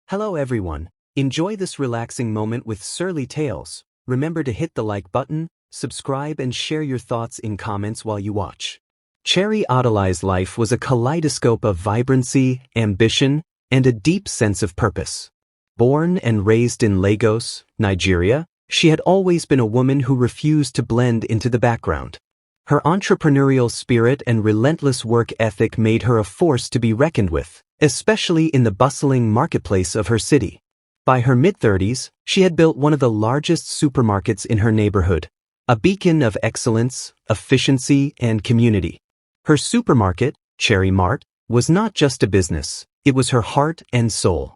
Hello everyone, enjoy this relaxing moment with Surly Tales. Remember to hit the like button, subscribe and share your thoughts in comments while you watch. Cherry Mart's life was a kaleidoscope of vibrancy, ambition, and a deep sense of purpose. Born and raised in Lagos, Nigeria, she had always been a woman who refused to blend into the background. Her entrepreneurial spirit and relentless work ethic made her a force to be reckoned with, especially in the bustling marketplace of her city. By her mid-30s, she had built one of the largest supermarkets in her neighborhood, a beacon of excellence, efficiency, and community. Her supermarket, Cherry Mart, was not just a business, it was her heart and soul.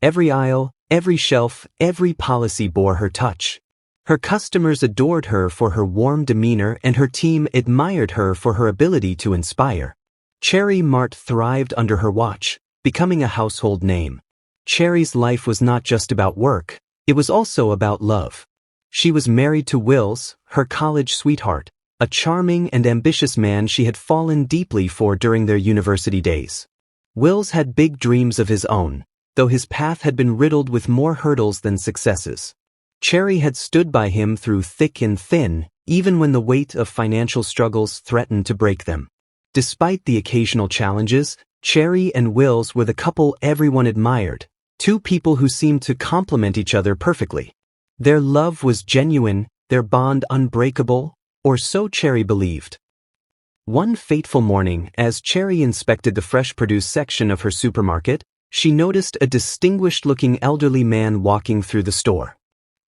Every aisle, every shelf, every policy bore her touch. Her customers adored her for her warm demeanor and her team admired her for her ability to inspire. Cherry Mart thrived under her watch, becoming a household name. Cherry's life was not just about work, it was also about love. She was married to Wills, her college sweetheart, a charming and ambitious man she had fallen deeply for during their university days. Wills had big dreams of his own, though his path had been riddled with more hurdles than successes. Cherry had stood by him through thick and thin, even when the weight of financial struggles threatened to break them. Despite the occasional challenges, Cherry and Wills were the couple everyone admired, two people who seemed to complement each other perfectly. Their love was genuine, their bond unbreakable, or so Cherry believed. One fateful morning, as Cherry inspected the fresh produce section of her supermarket, she noticed a distinguished-looking elderly man walking through the store.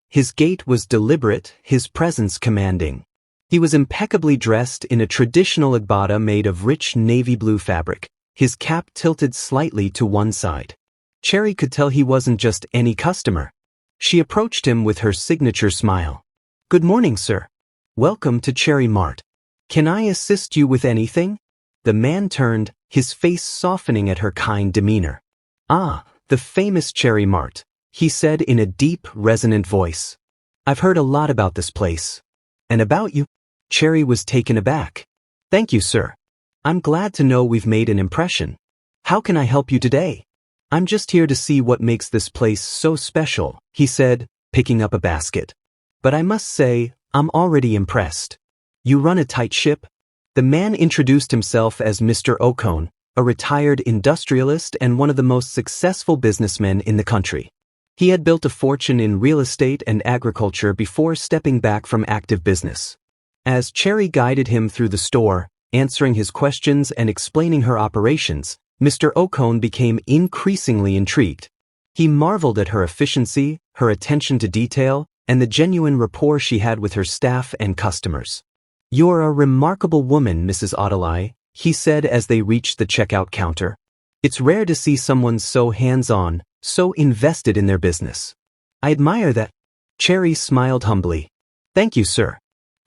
His gait was deliberate, his presence commanding. He was impeccably dressed in a traditional agbada made of rich navy blue fabric, his cap tilted slightly to one side. Cherry could tell he wasn't just any customer. She approached him with her signature smile. "Good morning, sir. Welcome to Cherry Mart. Can I assist you with anything?" The man turned, his face softening at her kind demeanor. "Ah, the famous Cherry Mart," he said in a deep, resonant voice. "I've heard a lot about this place." "And about you?" Cherry was taken aback. "Thank you, sir. I'm glad to know we've made an impression. How can I help you today?" "I'm just here to see what makes this place so special," he said, picking up a basket. "But I must say, I'm already impressed. You run a tight ship?" The man introduced himself as Mr. Okone, a retired industrialist and one of the most successful businessmen in the country. He had built a fortune in real estate and agriculture before stepping back from active business. As Cherry guided him through the store, answering his questions and explaining her operations, Mr. Okone became increasingly intrigued. He marveled at her efficiency, her attention to detail, and the genuine rapport she had with her staff and customers. "You're a remarkable woman, Mrs. Hatorytine," he said as they reached the checkout counter. "It's rare to see someone so hands-on, so invested in their business. I admire that." Cherry smiled humbly. "Thank you, sir.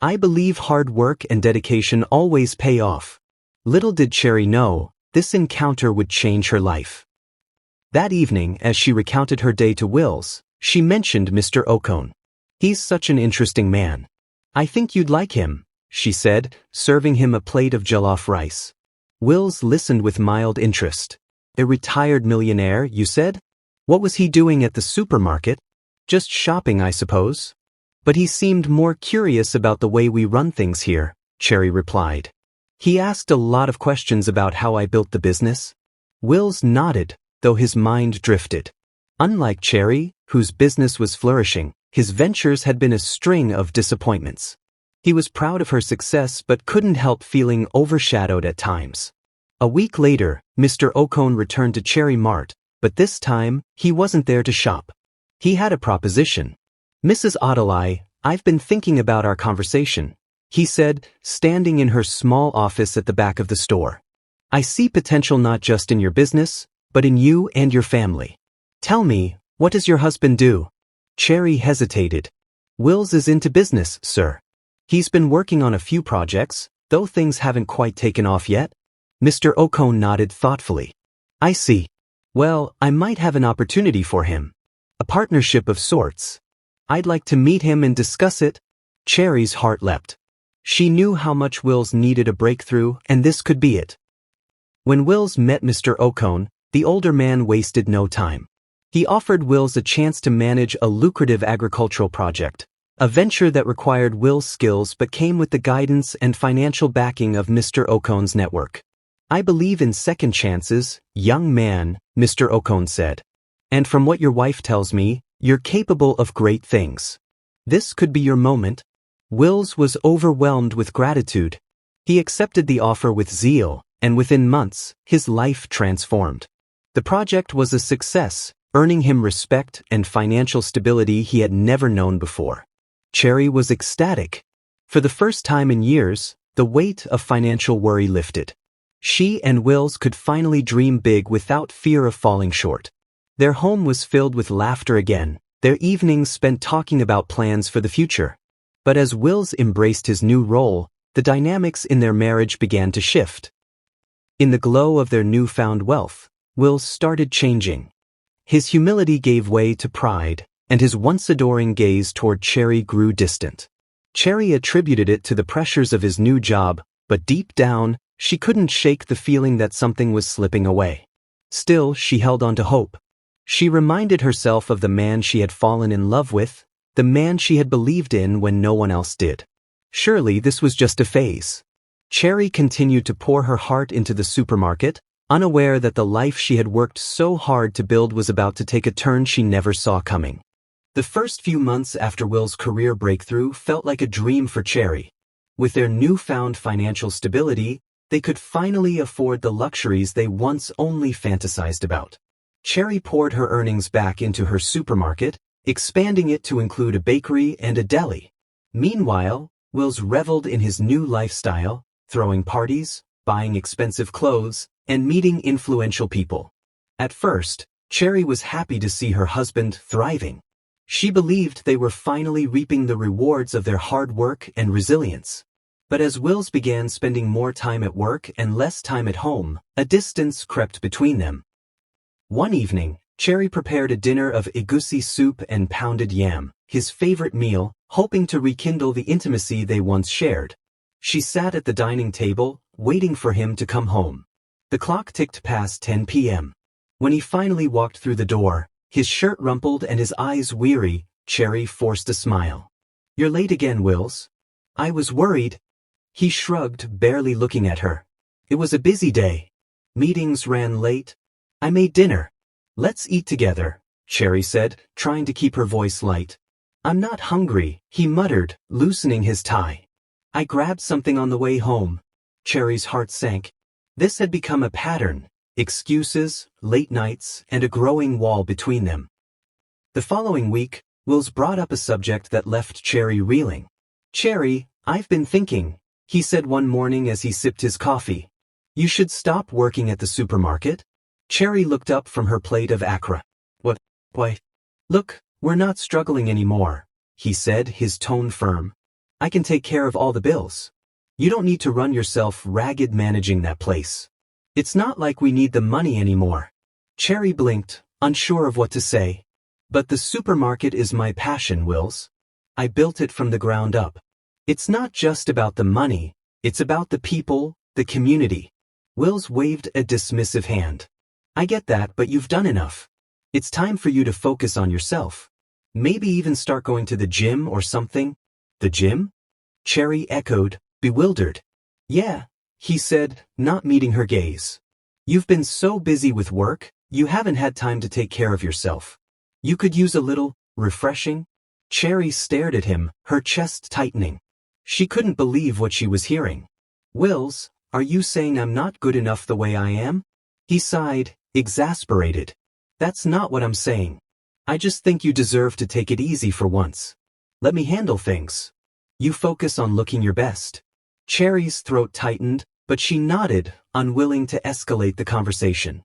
I believe hard work and dedication always pay off." Little did Cherry know, this encounter would change her life. That evening, as she recounted her day to Wills, she mentioned Mr. Okone. "He's such an interesting man. I think you'd like him," she said, serving him a plate of jollof rice. Wills listened with mild interest. "A retired millionaire, you said? What was he doing at the supermarket?" "Just shopping, I suppose." "But he seemed more curious about the way we run things here," Cherry replied. "He asked a lot of questions about how I built the business." Wills nodded, though his mind drifted. Unlike Cherry, whose business was flourishing, his ventures had been a string of disappointments. He was proud of her success but couldn't help feeling overshadowed at times. A week later, Mr. Okone returned to Cherry Mart, but this time, he wasn't there to shop. He had a proposition. "Mrs. Hatorytine, I've been thinking about our conversation," he said, standing in her small office at the back of the store. "I see potential not just in your business, but in you and your family. Tell me, what does your husband do?" Cherry hesitated. "Wills is into business, sir. He's been working on a few projects, though things haven't quite taken off yet." Mr. Okone nodded thoughtfully. "I see. Well, I might have an opportunity for him. A partnership of sorts. I'd like to meet him and discuss it." Cherry's heart leapt. She knew how much Wills needed a breakthrough, and this could be it. When Wills met Mr. Okone, the older man wasted no time. He offered Wills a chance to manage a lucrative agricultural project, a venture that required Will's skills but came with the guidance and financial backing of Mr. Okone's network. "I believe in second chances, young man," Mr. Okone said. "And from what your wife tells me, you're capable of great things. This could be your moment." Wills was overwhelmed with gratitude. He accepted the offer with zeal, and within months, his life transformed. The project was a success, earning him respect and financial stability he had never known before. Cherry was ecstatic. For the first time in years, the weight of financial worry lifted. She and Wills could finally dream big without fear of falling short. Their home was filled with laughter again, their evenings spent talking about plans for the future. But as Wills embraced his new role, the dynamics in their marriage began to shift. In the glow of their newfound wealth, Wills started changing. His humility gave way to pride, and his once adoring gaze toward Cherry grew distant. Cherry attributed it to the pressures of his new job, but deep down, she couldn't shake the feeling that something was slipping away. Still, she held on to hope. She reminded herself of the man she had fallen in love with, the man she had believed in when no one else did. Surely this was just a phase. Cherry continued to pour her heart into the supermarket, unaware that the life she had worked so hard to build was about to take a turn she never saw coming. The first few months after Will's career breakthrough felt like a dream for Cherry. With their newfound financial stability, they could finally afford the luxuries they once only fantasized about. Cherry poured her earnings back into her supermarket, expanding it to include a bakery and a deli. Meanwhile, Wills reveled in his new lifestyle, throwing parties, buying expensive clothes, and meeting influential people. At first, Cherry was happy to see her husband thriving. She believed they were finally reaping the rewards of their hard work and resilience. But as Wills began spending more time at work and less time at home, a distance crept between them. One evening, Cherry prepared a dinner of egusi soup and pounded yam, his favorite meal, hoping to rekindle the intimacy they once shared. She sat at the dining table, waiting for him to come home. The clock ticked past 10 p.m. When he finally walked through the door, his shirt rumpled and his eyes weary, Cherry forced a smile. "You're late again, Wills." "I was worried." He shrugged, barely looking at her. "It was a busy day. Meetings ran late. I made dinner." "Let's eat together," Cherry said, trying to keep her voice light. "I'm not hungry," he muttered, loosening his tie. "I grabbed something on the way home." Cherry's heart sank. This had become a pattern. Excuses, late nights, and a growing wall between them. The following week, Wills brought up a subject that left Cherry reeling. "Cherry, I've been thinking," he said one morning as he sipped his coffee. "You should stop working at the supermarket." Cherry looked up from her plate of akra. "What? Why? Look, we're not struggling anymore," he said, his tone firm. "I can take care of all the bills. You don't need to run yourself ragged managing that place. It's not like we need the money anymore." Cherry blinked, unsure of what to say. "But the supermarket is my passion, Wills. I built it from the ground up. It's not just about the money, it's about the people, the community." Wills waved a dismissive hand. "I get that, but you've done enough. It's time for you to focus on yourself. Maybe even start going to the gym or something." "The gym?" Cherry echoed, bewildered. "Yeah," he said, not meeting her gaze. "You've been so busy with work, you haven't had time to take care of yourself. You could use a little refreshing." Cherry stared at him, her chest tightening. She couldn't believe what she was hearing. "Wills, are you saying I'm not good enough the way I am?" He sighed, exasperated. "That's not what I'm saying. I just think you deserve to take it easy for once. Let me handle things. You focus on looking your best." Cherry's throat tightened, but she nodded, unwilling to escalate the conversation.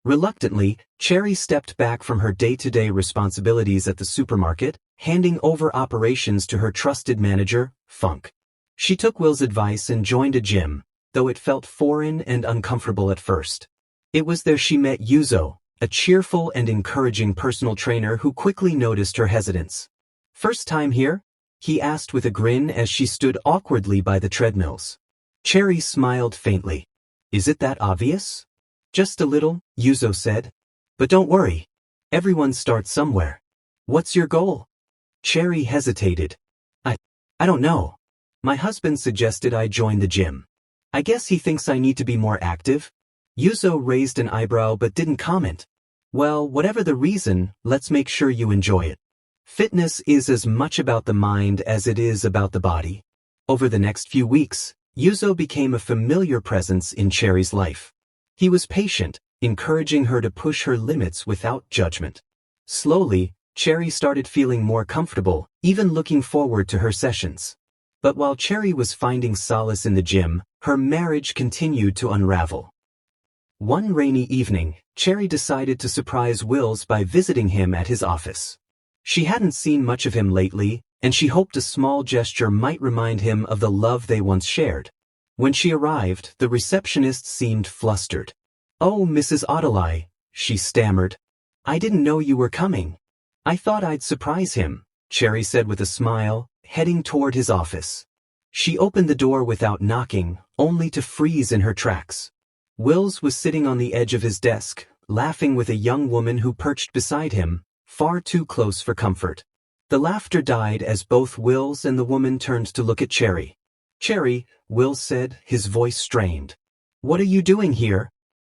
Reluctantly, Cherry stepped back from her day-to-day responsibilities at the supermarket, handing over operations to her trusted manager, Funk. She took Will's advice and joined a gym, though it felt foreign and uncomfortable at first. It was there she met Yuzo, a cheerful and encouraging personal trainer who quickly noticed her hesitance. "First time here?" he asked with a grin as she stood awkwardly by the treadmills. Cherry smiled faintly. "Is it that obvious?" "Just a little," Yuzo said. "But don't worry. Everyone starts somewhere. What's your goal? Cherry hesitated. I don't know. My husband suggested I join the gym. I guess he thinks I need to be more active. Yuzo raised an eyebrow but didn't comment. Well, whatever the reason, let's make sure you enjoy it. Fitness is as much about the mind as it is about the body. Over the next few weeks, Yuzo became a familiar presence in Cherry's life. He was patient, encouraging her to push her limits without judgment. Slowly, Cherry started feeling more comfortable, even looking forward to her sessions. But while Cherry was finding solace in the gym, her marriage continued to unravel. One rainy evening, Cherry decided to surprise Wills by visiting him at his office. She hadn't seen much of him lately, and she hoped a small gesture might remind him of the love they once shared. When she arrived, the receptionist seemed flustered. "Oh, Mrs. Otterly," she stammered. "I didn't know you were coming. I thought I'd surprise him," Cherry said with a smile, heading toward his office. She opened the door without knocking, only to freeze in her tracks. Wills was sitting on the edge of his desk, laughing with a young woman who perched beside him, far too close for comfort. The laughter died as both Wills and the woman turned to look at Cherry. "Cherry," Wills said, his voice strained. "What are you doing here?"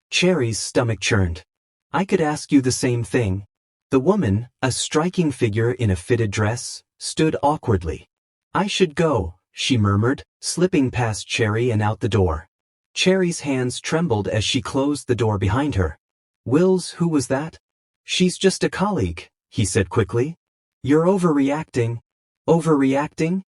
Cherry's stomach churned. "I could ask you the same thing." The woman, a striking figure in a fitted dress, stood awkwardly. "I should go," she murmured, slipping past Cherry and out the door. Cherry's hands trembled as she closed the door behind her. "Wills, who was that?" "She's just a colleague," he said quickly. "You're overreacting." "Overreacting?"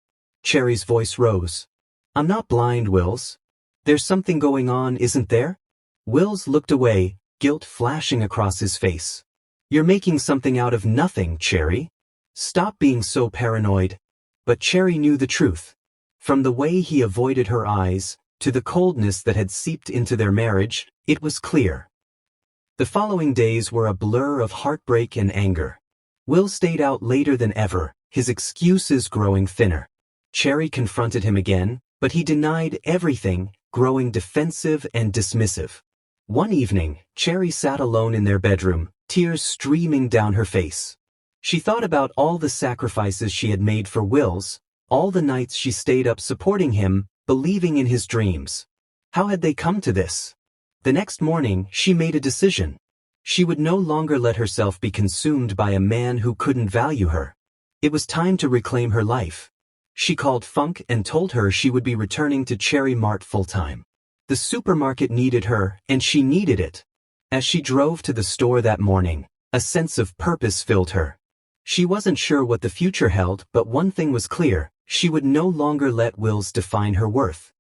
Cherry's voice rose. "I'm not blind, Wills. There's something going on, isn't there?" Wills looked away, guilt flashing across his face. "You're making something out of nothing, Cherry. Stop being so paranoid." But Cherry knew the truth. From the way he avoided her eyes, to the coldness that had seeped into their marriage, it was clear. The following days were a blur of heartbreak and anger. Will stayed out later than ever, his excuses growing thinner. Cherry confronted him again, but he denied everything, growing defensive and dismissive. One evening, Cherry sat alone in their bedroom, tears streaming down her face. She thought about all the sacrifices she had made for Wills, all the nights she stayed up supporting him, believing in his dreams. How had they come to this? The next morning, she made a decision. She would no longer let herself be consumed by a man who couldn't value her. It was time to reclaim her life. She called Funk and told her she would be returning to Cherry Mart full-time. The supermarket needed her, and she needed it. As she drove to the store that morning, a sense of purpose filled her. She wasn't sure what the future held, but one thing was clear: she would no longer let Wills define her worth.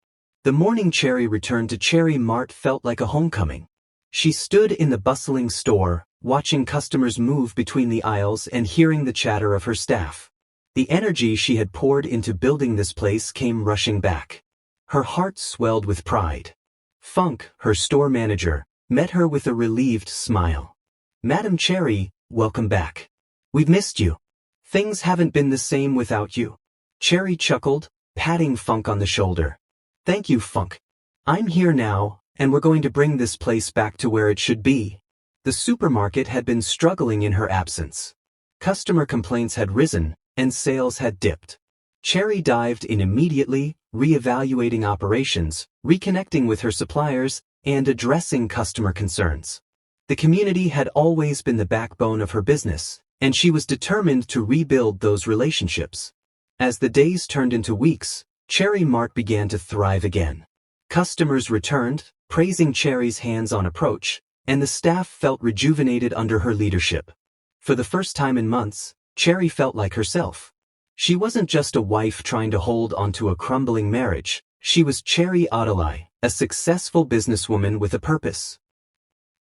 The morning Cherry returned to Cherry Mart felt like a homecoming. She stood in the bustling store, watching customers move between the aisles and hearing the chatter of her staff. The energy she had poured into building this place came rushing back. Her heart swelled with pride. Funk, her store manager, met her with a relieved smile. "Madam Cherry, welcome back. We've missed you. Things haven't been the same without you." Cherry chuckled, patting Funk on the shoulder. "Thank you, Funk. I'm here now, and we're going to bring this place back to where it should be." The supermarket had been struggling in her absence. Customer complaints had risen, and sales had dipped. Cherry dived in immediately, reevaluating operations, reconnecting with her suppliers, and addressing customer concerns. The community had always been the backbone of her business, and she was determined to rebuild those relationships. As the days turned into weeks, Cherry Mart began to thrive again. Customers returned, praising Cherry's hands-on approach, and the staff felt rejuvenated under her leadership. For the first time in months, Cherry felt like herself. She wasn't just a wife trying to hold onto a crumbling marriage. She was Cherry Otterly, a successful businesswoman with a purpose.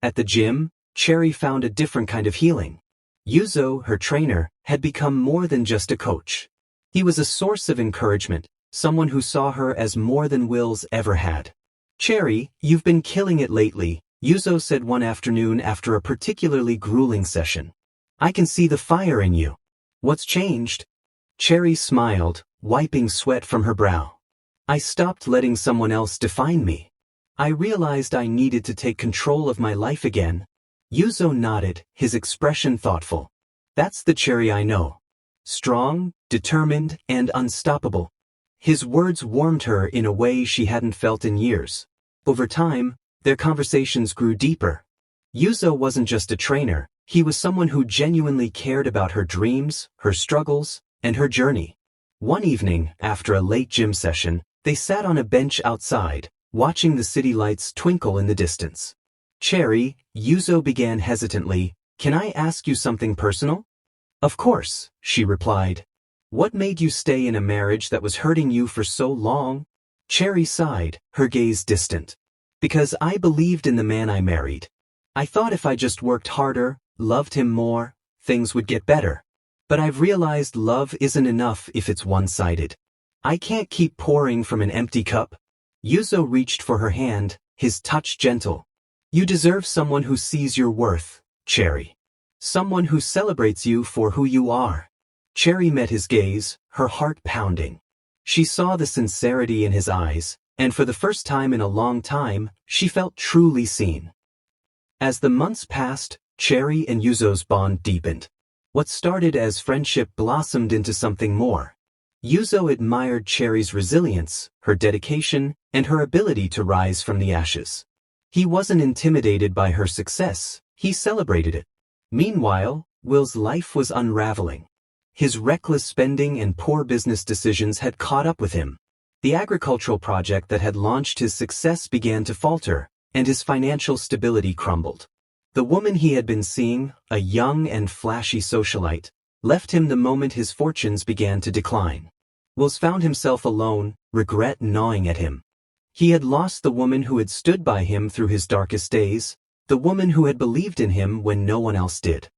At the gym, Cherry found a different kind of healing. Yuzo, her trainer, had become more than just a coach. He was a source of encouragement, someone who saw her as more than Wills ever had. "Cherry, you've been killing it lately," Yuzo said one afternoon after a particularly grueling session. "I can see the fire in you. What's changed?" Cherry smiled, wiping sweat from her brow. "I stopped letting someone else define me. I realized I needed to take control of my life again." Yuzo nodded, his expression thoughtful. That's the Cherry I know. Strong, determined, and unstoppable. His words warmed her in a way she hadn't felt in years. Over time, their conversations grew deeper. Yuzo wasn't just a trainer, he was someone who genuinely cared about her dreams, her struggles, and her journey. One evening, after a late gym session, they sat on a bench outside, watching the city lights twinkle in the distance. Cherry, Yuzo began hesitantly, "Can I ask you something personal?" "Of course," she replied. "What made you stay in a marriage that was hurting you for so long?" Cherry sighed, her gaze distant. "Because I believed in the man I married. I thought if I just worked harder, loved him more, things would get better. But I've realized love isn't enough if it's one-sided. I can't keep pouring from an empty cup." Yuzo reached for her hand, his touch gentle. "You deserve someone who sees your worth, Cherry. Someone who celebrates you for who you are." Cherry met his gaze, her heart pounding. She saw the sincerity in his eyes, and for the first time in a long time, she felt truly seen. As the months passed, Cherry and Yuzo's bond deepened. What started as friendship blossomed into something more. Yuzo admired Cherry's resilience, her dedication, and her ability to rise from the ashes. He wasn't intimidated by her success, he celebrated it. Meanwhile, Will's life was unraveling. His reckless spending and poor business decisions had caught up with him. The agricultural project that had launched his success began to falter, and his financial stability crumbled. The woman he had been seeing, a young and flashy socialite, left him the moment his fortunes began to decline. Wills found himself alone, regret gnawing at him. He had lost the woman who had stood by him through his darkest days, the woman who had believed in him when no one else did.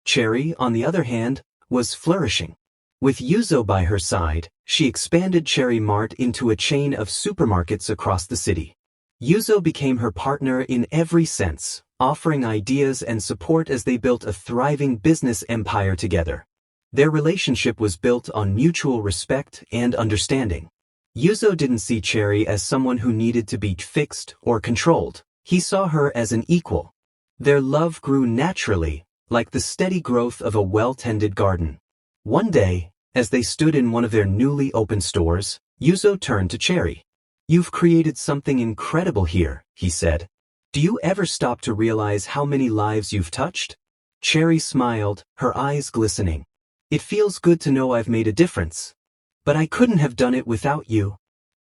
Cherry, on the other hand, was flourishing. With Yuzo by her side, she expanded Cherry Mart into a chain of supermarkets across the city. Yuzo became her partner in every sense, offering ideas and support as they built a thriving business empire together. Their relationship was built on mutual respect and understanding. Yuzo didn't see Cherry as someone who needed to be fixed or controlled. He saw her as an equal. Their love grew naturally, like the steady growth of a well-tended garden. One day, as they stood in one of their newly opened stores, Yuzo turned to Cherry. "You've created something incredible here," he said. "Do you ever stop to realize how many lives you've touched?" Cherry smiled, her eyes glistening. "It feels good to know I've made a difference. But I couldn't have done it without you."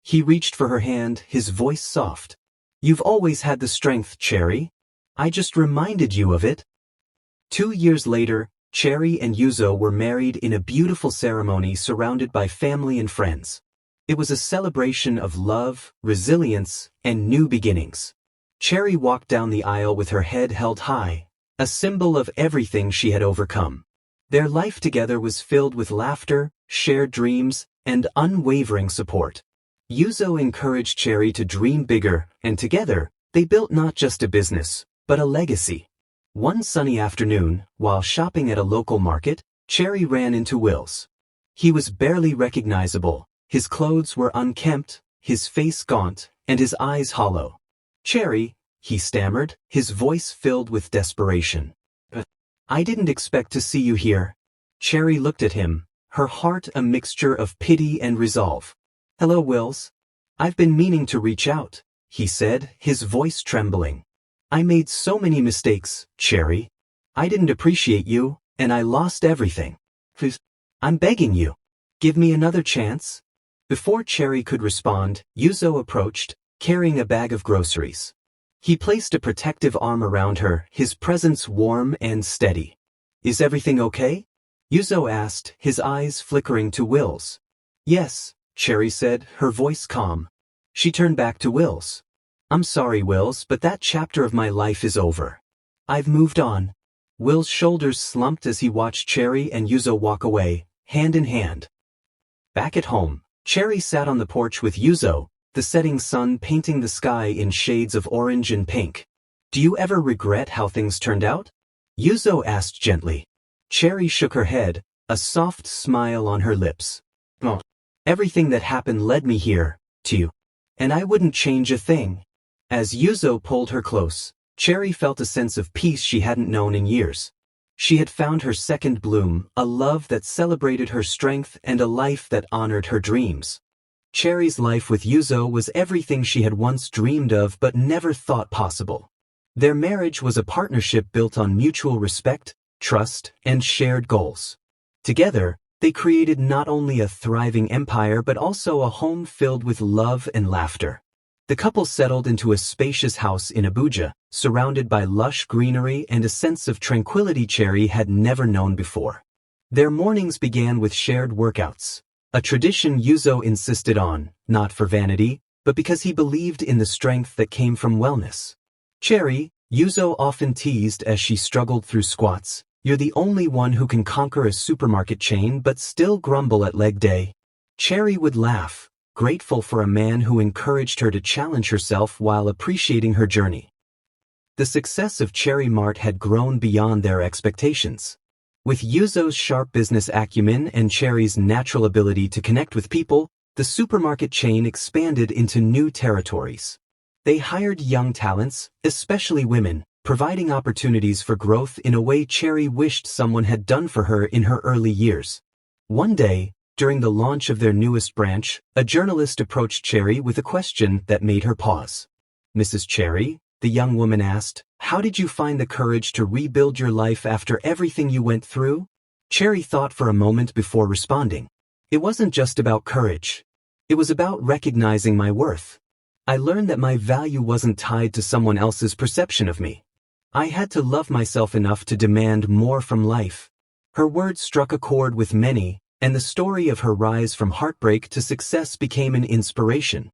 He reached for her hand, his voice soft. "You've always had the strength, Cherry. I just reminded you of it." 2 years later, Cherry and Yuzo were married in a beautiful ceremony surrounded by family and friends. It was a celebration of love, resilience, and new beginnings. Cherry walked down the aisle with her head held high, a symbol of everything she had overcome. Their life together was filled with laughter, shared dreams, and unwavering support. Yuzo encouraged Cherry to dream bigger, and together, they built not just a business, but a legacy. One sunny afternoon, while shopping at a local market, Cherry ran into Wills. He was barely recognizable, his clothes were unkempt, his face gaunt, and his eyes hollow. "Cherry," he stammered, his voice filled with desperation. "I didn't expect to see you here." Cherry looked at him, her heart a mixture of pity and resolve. "Hello, Wills. I've been meaning to reach out," he said, his voice trembling. "I made so many mistakes, Cherry. I didn't appreciate you, and I lost everything. Please, I'm begging you. Give me another chance." Before Cherry could respond, Yuzo approached, carrying a bag of groceries. He placed a protective arm around her, his presence warm and steady. "Is everything okay?" Yuzo asked, his eyes flickering to Wills. "Yes," Cherry said, her voice calm. She turned back to Wills. "I'm sorry, Wills, but that chapter of my life is over. I've moved on." Will's shoulders slumped as he watched Cherry and Yuzo walk away, hand in hand. Back at home, Cherry sat on the porch with Yuzo, the setting sun painting the sky in shades of orange and pink. "Do you ever regret how things turned out?" Yuzo asked gently. Cherry shook her head, a soft smile on her lips. "Oh, everything that happened led me here, to you. And I wouldn't change a thing." As Yuzo pulled her close, Cherry felt a sense of peace she hadn't known in years. She had found her second bloom, a love that celebrated her strength and a life that honored her dreams. Cherry's life with Yuzo was everything she had once dreamed of but never thought possible. Their marriage was a partnership built on mutual respect, trust, and shared goals. Together, they created not only a thriving empire but also a home filled with love and laughter. The couple settled into a spacious house in Abuja, surrounded by lush greenery and a sense of tranquility Cherry had never known before. Their mornings began with shared workouts, a tradition Yuzo insisted on, not for vanity, but because he believed in the strength that came from wellness. Cherry, Yuzo often teased as she struggled through squats, "You're the only one who can conquer a supermarket chain but still grumble at leg day." Cherry would laugh, grateful for a man who encouraged her to challenge herself while appreciating her journey. The success of Cherry Mart had grown beyond their expectations. With Yuzo's sharp business acumen and Cherry's natural ability to connect with people, the supermarket chain expanded into new territories. They hired young talents, especially women, providing opportunities for growth in a way Cherry wished someone had done for her in her early years. One day, during the launch of their newest branch, a journalist approached Cherry with a question that made her pause. "Mrs. Cherry," the young woman asked, "how did you find the courage to rebuild your life after everything you went through?" Cherry thought for a moment before responding. "It wasn't just about courage. It was about recognizing my worth. I learned that my value wasn't tied to someone else's perception of me. I had to love myself enough to demand more from life." Her words struck a chord with many, and the story of her rise from heartbreak to success became an inspiration.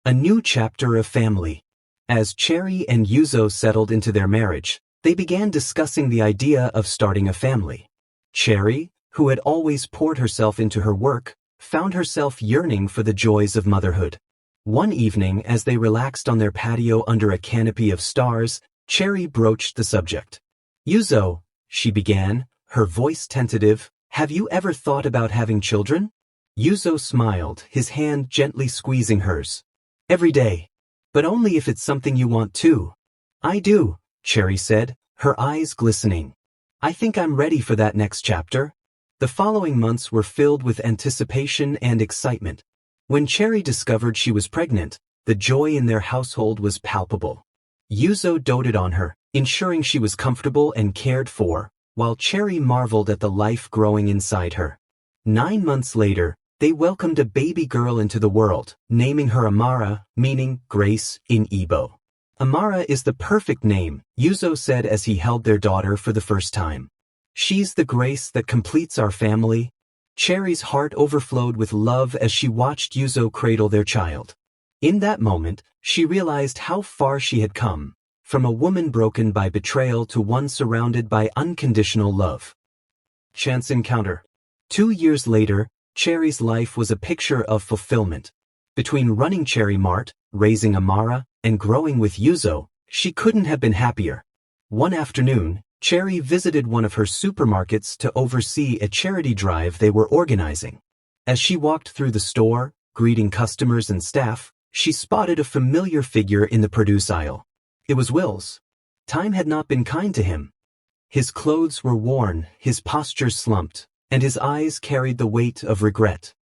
A new chapter of family. As Cherry and Yuzo settled into their marriage, they began discussing the idea of starting a family. Cherry, who had always poured herself into her work, found herself yearning for the joys of motherhood. One evening, as they relaxed on their patio under a canopy of stars, Cherry broached the subject. "Yuzo," she began, her voice tentative, "have you ever thought about having children?" Yuzo smiled, his hand gently squeezing hers. "Every day. But only if it's something you want to." "I do," Cherry said, her eyes glistening. "I think I'm ready for that next chapter." The following months were filled with anticipation and excitement. When Cherry discovered she was pregnant, the joy in their household was palpable. Yuzo doted on her, ensuring she was comfortable and cared for, while Cherry marveled at the life growing inside her. 9 months later, they welcomed a baby girl into the world, naming her Amara, meaning grace in Igbo. "Amara is the perfect name," Yuzo said as he held their daughter for the first time. "She's the grace that completes our family." Cherry's heart overflowed with love as she watched Yuzo cradle their child. In that moment, she realized how far she had come, from a woman broken by betrayal to one surrounded by unconditional love. Chance encounter. 2 years later, Cherry's life was a picture of fulfillment. Between running Cherry Mart, raising Amara, and growing with Yuzo, she couldn't have been happier. One afternoon, Cherry visited one of her supermarkets to oversee a charity drive they were organizing. As she walked through the store, greeting customers and staff, she spotted a familiar figure in the produce aisle. It was Will's. Time had not been kind to him. His clothes were worn, his posture slumped, and his eyes carried the weight of regret.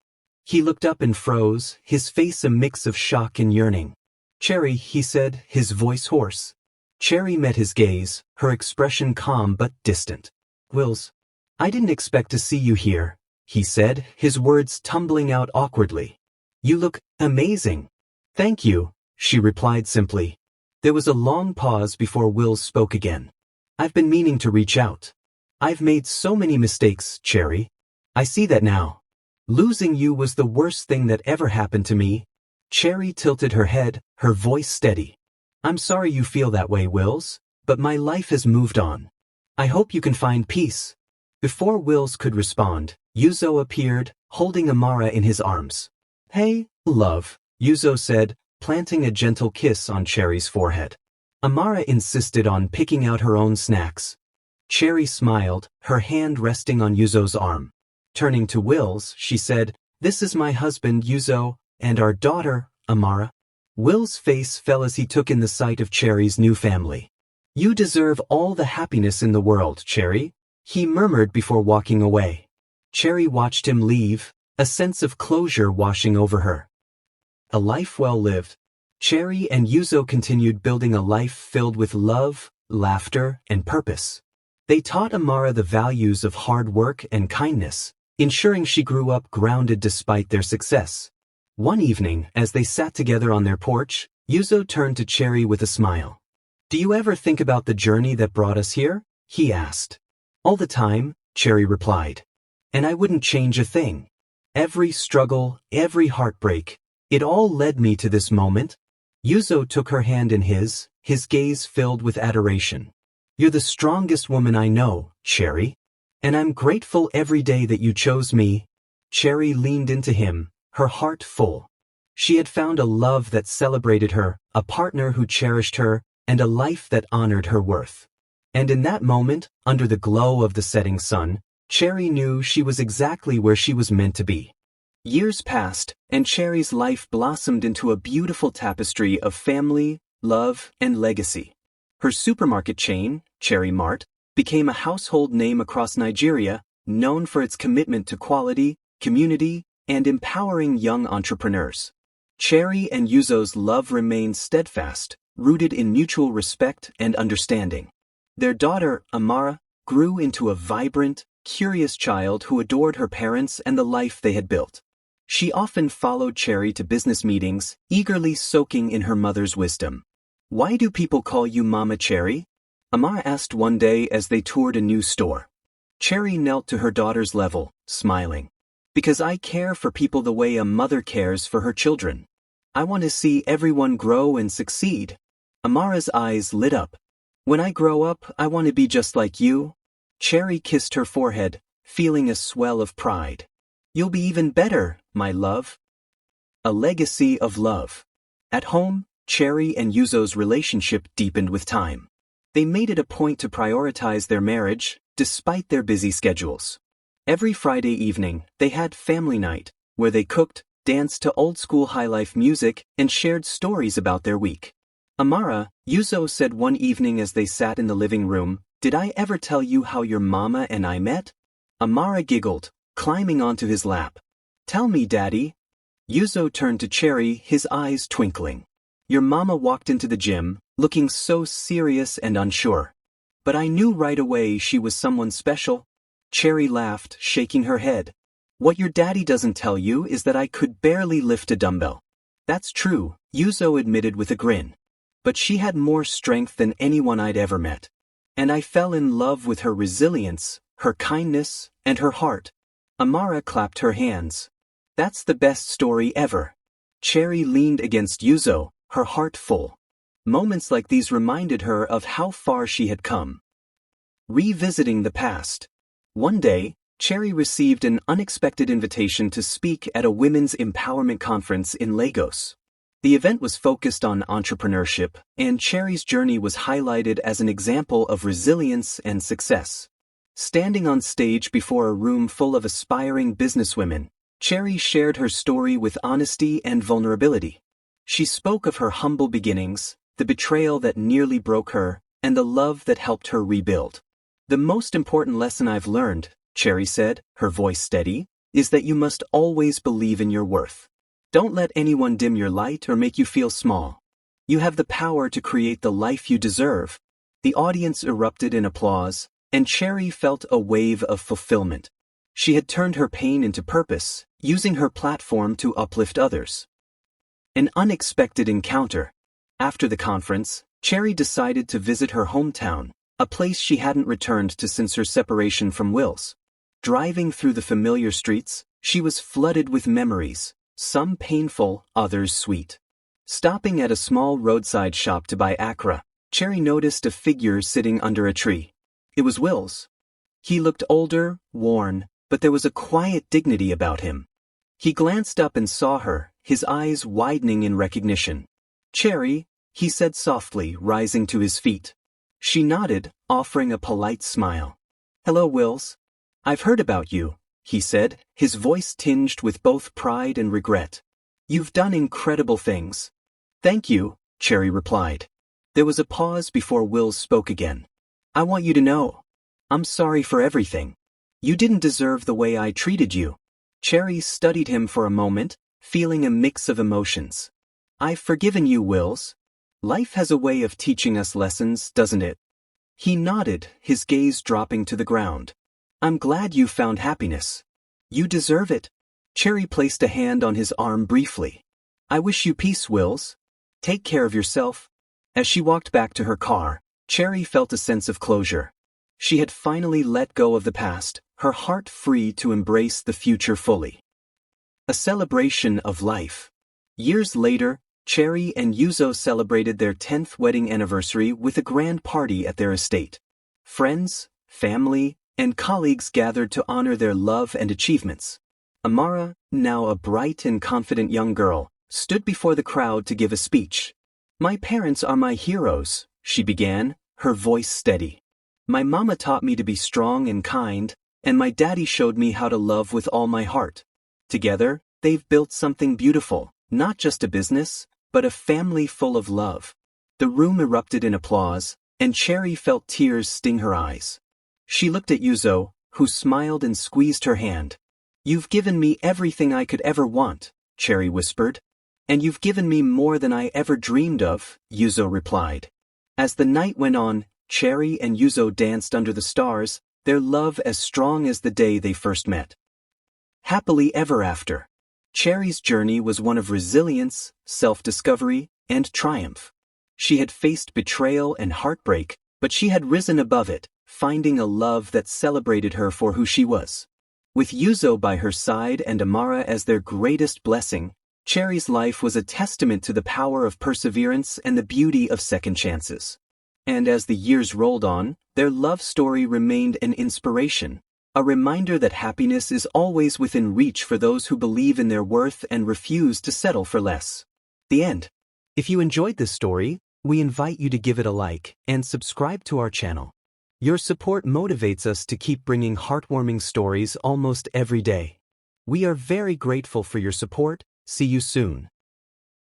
He looked up and froze, his face a mix of shock and yearning. "Cherry," he said, his voice hoarse. Cherry met his gaze, her expression calm but distant. "Wills, I didn't expect to see you here," he said, his words tumbling out awkwardly. "You look amazing." "Thank you," she replied simply. There was a long pause before Wills spoke again. "I've been meaning to reach out. I've made so many mistakes, Cherry. I see that now. Losing you was the worst thing that ever happened to me." Cherry tilted her head, her voice steady. "I'm sorry you feel that way, Wills, but my life has moved on. I hope you can find peace." Before Wills could respond, Yuzo appeared, holding Amara in his arms. "Hey, love," Yuzo said, planting a gentle kiss on Cherry's forehead. Amara insisted on picking out her own snacks. Cherry smiled, her hand resting on Yuzo's arm. Turning to Wills, she said, "This is my husband, Yuzo, and our daughter, Amara." Will's face fell as he took in the sight of Cherry's new family. "You deserve all the happiness in the world, Cherry," he murmured before walking away. Cherry watched him leave, a sense of closure washing over her. A life well lived. Cherry and Yuzo continued building a life filled with love, laughter, and purpose. They taught Amara the values of hard work and kindness, ensuring she grew up grounded despite their success. One evening, as they sat together on their porch, Yuzo turned to Cherry with a smile. "Do you ever think about the journey that brought us here?" he asked. "All the time," Cherry replied. "And I wouldn't change a thing. Every struggle, every heartbreak, it all led me to this moment." Yuzo took her hand in his gaze filled with adoration. "You're the strongest woman I know, Cherry. And I'm grateful every day that you chose me." Cherry leaned into him, her heart full. She had found a love that celebrated her, a partner who cherished her, and a life that honored her worth. And in that moment, under the glow of the setting sun, Cherry knew she was exactly where she was meant to be. Years passed, and Cherry's life blossomed into a beautiful tapestry of family, love, and legacy. Her supermarket chain, Cherry Mart, became a household name across Nigeria, known for its commitment to quality, community, and empowering young entrepreneurs. Cherry and Yuzo's love remained steadfast, rooted in mutual respect and understanding. Their daughter, Amara, grew into a vibrant, curious child who adored her parents and the life they had built. She often followed Cherry to business meetings, eagerly soaking in her mother's wisdom. "Why do people call you Mama Cherry?" Amara asked one day as they toured a new store. Cherry knelt to her daughter's level, smiling. "Because I care for people the way a mother cares for her children. I want to see everyone grow and succeed." Amara's eyes lit up. "When I grow up, I want to be just like you." Cherry kissed her forehead, feeling a swell of pride. "You'll be even better, my love." A legacy of love. At home, Cherry and Yuzo's relationship deepened with time. They made it a point to prioritize their marriage, despite their busy schedules. Every Friday evening, they had family night, where they cooked, danced to old-school high-life music, and shared stories about their week. "Amara," Yuzo said one evening as they sat in the living room, "did I ever tell you how your mama and I met?" Amara giggled, climbing onto his lap. "Tell me, Daddy." Yuzo turned to Cherry, his eyes twinkling. "Your mama walked into the gym, looking so serious and unsure. But I knew right away she was someone special." Cherry laughed, shaking her head. "What your daddy doesn't tell you is that I could barely lift a dumbbell." "That's true," Yuzo admitted with a grin. "But she had more strength than anyone I'd ever met. And I fell in love with her resilience, her kindness, and her heart." Amara clapped her hands. "That's the best story ever." Cherry leaned against Yuzo, her heart full. Moments like these reminded her of how far she had come. Revisiting the past. One day, Cherry received an unexpected invitation to speak at a women's empowerment conference in Lagos. The event was focused on entrepreneurship, and Cherry's journey was highlighted as an example of resilience and success. Standing on stage before a room full of aspiring businesswomen, Cherry shared her story with honesty and vulnerability. She spoke of her humble beginnings, the betrayal that nearly broke her, and the love that helped her rebuild. "The most important lesson I've learned," Cherry said, her voice steady, "is that you must always believe in your worth. Don't let anyone dim your light or make you feel small. You have the power to create the life you deserve." The audience erupted in applause, and Cherry felt a wave of fulfillment. She had turned her pain into purpose, using her platform to uplift others. An unexpected encounter. After the conference, Cherry decided to visit her hometown, a place she hadn't returned to since her separation from Will's. Driving through the familiar streets, she was flooded with memories, some painful, others sweet. Stopping at a small roadside shop to buy Accra, Cherry noticed a figure sitting under a tree. It was Will's. He looked older, worn, but there was a quiet dignity about him. He glanced up and saw her, his eyes widening in recognition. "Cherry," he said softly, rising to his feet. She nodded, offering a polite smile. "Hello, Wills. I've heard about you," he said, his voice tinged with both pride and regret. "You've done incredible things." Thank you, Cherry replied. There was a pause before Wills spoke again. I want you to know. I'm sorry for everything. You didn't deserve the way I treated you. Cherry studied him for a moment, feeling a mix of emotions. I've forgiven you, Wills. Life has a way of teaching us lessons, doesn't it? He nodded, his gaze dropping to the ground. I'm glad you found happiness. You deserve it. Cherry placed a hand on his arm briefly. I wish you peace, Wills. Take care of yourself. As she walked back to her car, Cherry felt a sense of closure. She had finally let go of the past, her heart free to embrace the future fully. A celebration of life. Years later, Cherry and Yuzo celebrated their 10th wedding anniversary with a grand party at their estate. Friends, family, and colleagues gathered to honor their love and achievements. Amara, now a bright and confident young girl, stood before the crowd to give a speech. My parents are my heroes, she began, her voice steady. My mama taught me to be strong and kind, and my daddy showed me how to love with all my heart. Together, they've built something beautiful, not just a business, but a family full of love. The room erupted in applause, and Cherry felt tears sting her eyes. She looked at Yuzo, who smiled and squeezed her hand. You've given me everything I could ever want, Cherry whispered. And you've given me more than I ever dreamed of, Yuzo replied. As the night went on, Cherry and Yuzo danced under the stars, their love as strong as the day they first met. Happily ever after. Cherry's journey was one of resilience, self-discovery, and triumph. She had faced betrayal and heartbreak, but she had risen above it, finding a love that celebrated her for who she was. With Yuzo by her side and Amara as their greatest blessing, Cherry's life was a testament to the power of perseverance and the beauty of second chances. And as the years rolled on, their love story remained an inspiration, a reminder that happiness is always within reach for those who believe in their worth and refuse to settle for less. The end. If you enjoyed this story, we invite you to give it a like and subscribe to our channel. Your support motivates us to keep bringing heartwarming stories almost every day. We are very grateful for your support. See you soon.